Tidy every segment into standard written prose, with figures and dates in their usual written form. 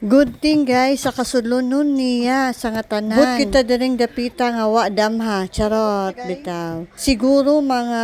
Good thing guys, sa kasulunon niya sa nga tanan. But kita diring dapita nga wa damha, charot bitaw. Siguro mga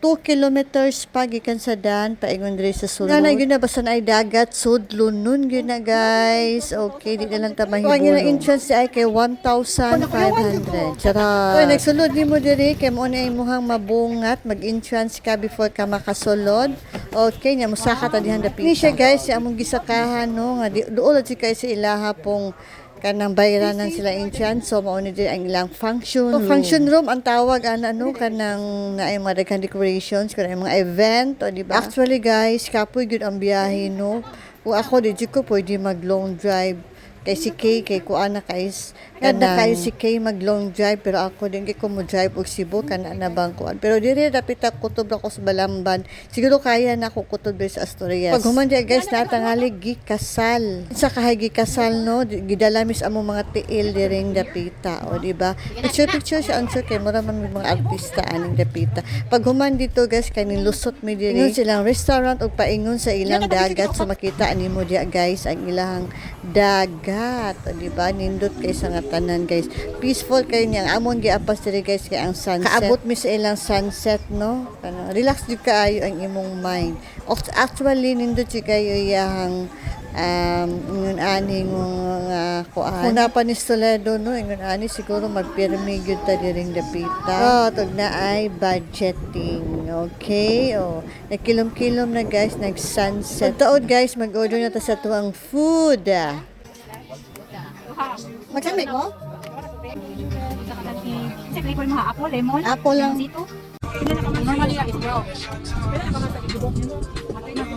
2 kilometers pa gikan sa dan paingon diri sa sulod. Nga na gyud na basan ay dagat sudlunon gyud na guys. Okay, di na lang ta mahibulong. Ang entrance ay kay 1,500. Charot. Kung nagsulod nimo diri kay mo na imuhang mabungat, mag-entrance ka before ka makasulod. Okay, nya musaka ta dihan dapita. Ni siya guys, sa among gisakahan no nga duol si kay sa ilaha pong kanang bayranan sila entrance, so mao ni diri ang ilang function room. Function room ang tawag ano kanang naay mga daghang decorations kanang mga event o di ba? Actually guys, kapoy gyud ang biyahe no. Kung ako di ko pwede mag long drive kay si Kay kay kuan na kay kada kay si Kay mag long drive pero ako din ko mo drive og Cebu kana na bang kuan pero diri dapit kutob ako sa Balamban siguro kaya na ako kutob sa Asturias pag human di guys natangali gikasal sa kahay gikasal no gidalamis amo mga tiil diring dapita o di ba picture sa answer kay mura man mga artista aning dapita pag human dito guys kay nilusot mi diri silang restaurant og paingon sa ilang dagat so makita animo dia guys ang ilang dagat o di ba nindot kay sa nga tanan guys peaceful kay niyang amon giapas diri guys kay ang sunset kaabot mi sa ilang sunset no kana relax jud kaayo ang imong mind actually nindot jud kayo iyang ingon ani nga kuan kuna pa ni Toledo no ingon ani siguro magpirmi gyud ta diring dapita tug na ay budgeting okay nagkilom-kilom na guys nag sunset tuod guys mag-order na ta sa tuang food magkano ko? Kasi flavor mo apple, lemon, apple lang dito. Normally is bro. Pero ako sa ibubok nito. Matay na ko.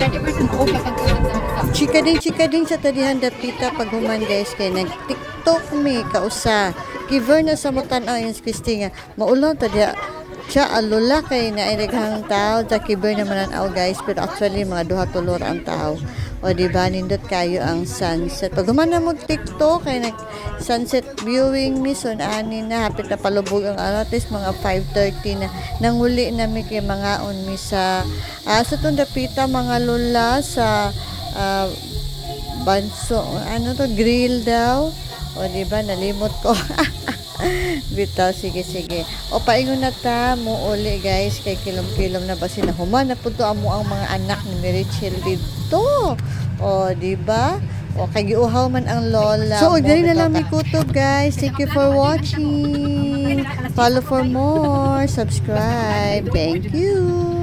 30% off kapag chika din sa tadihan dapita pag human guys kay nag TikTok mi kausa giver na sa mutan ang Christy nga maulaw tadiya siya alula kay na daghang tao sa kiber naman ang guys pero actually mga duha tulor ang tao o di ba nindot kayo ang sunset pag human na mo TikTok kay nag sunset viewing mi son ani na hapit na palubog ang at least mga 5:30 na nanguli na mi kay mga on mi sa tong dapita mga lula sa banso ano to grill daw o di ba nalimot ko bitaw sige o paingon na ta mo uli guys kay kilom-kilom na basin na human na pud amo ang mga anak ni Merichel dito o di ba o kay giuhaw man ang lola so diri na lang mi kutob guys thank you for watching follow for more subscribe thank you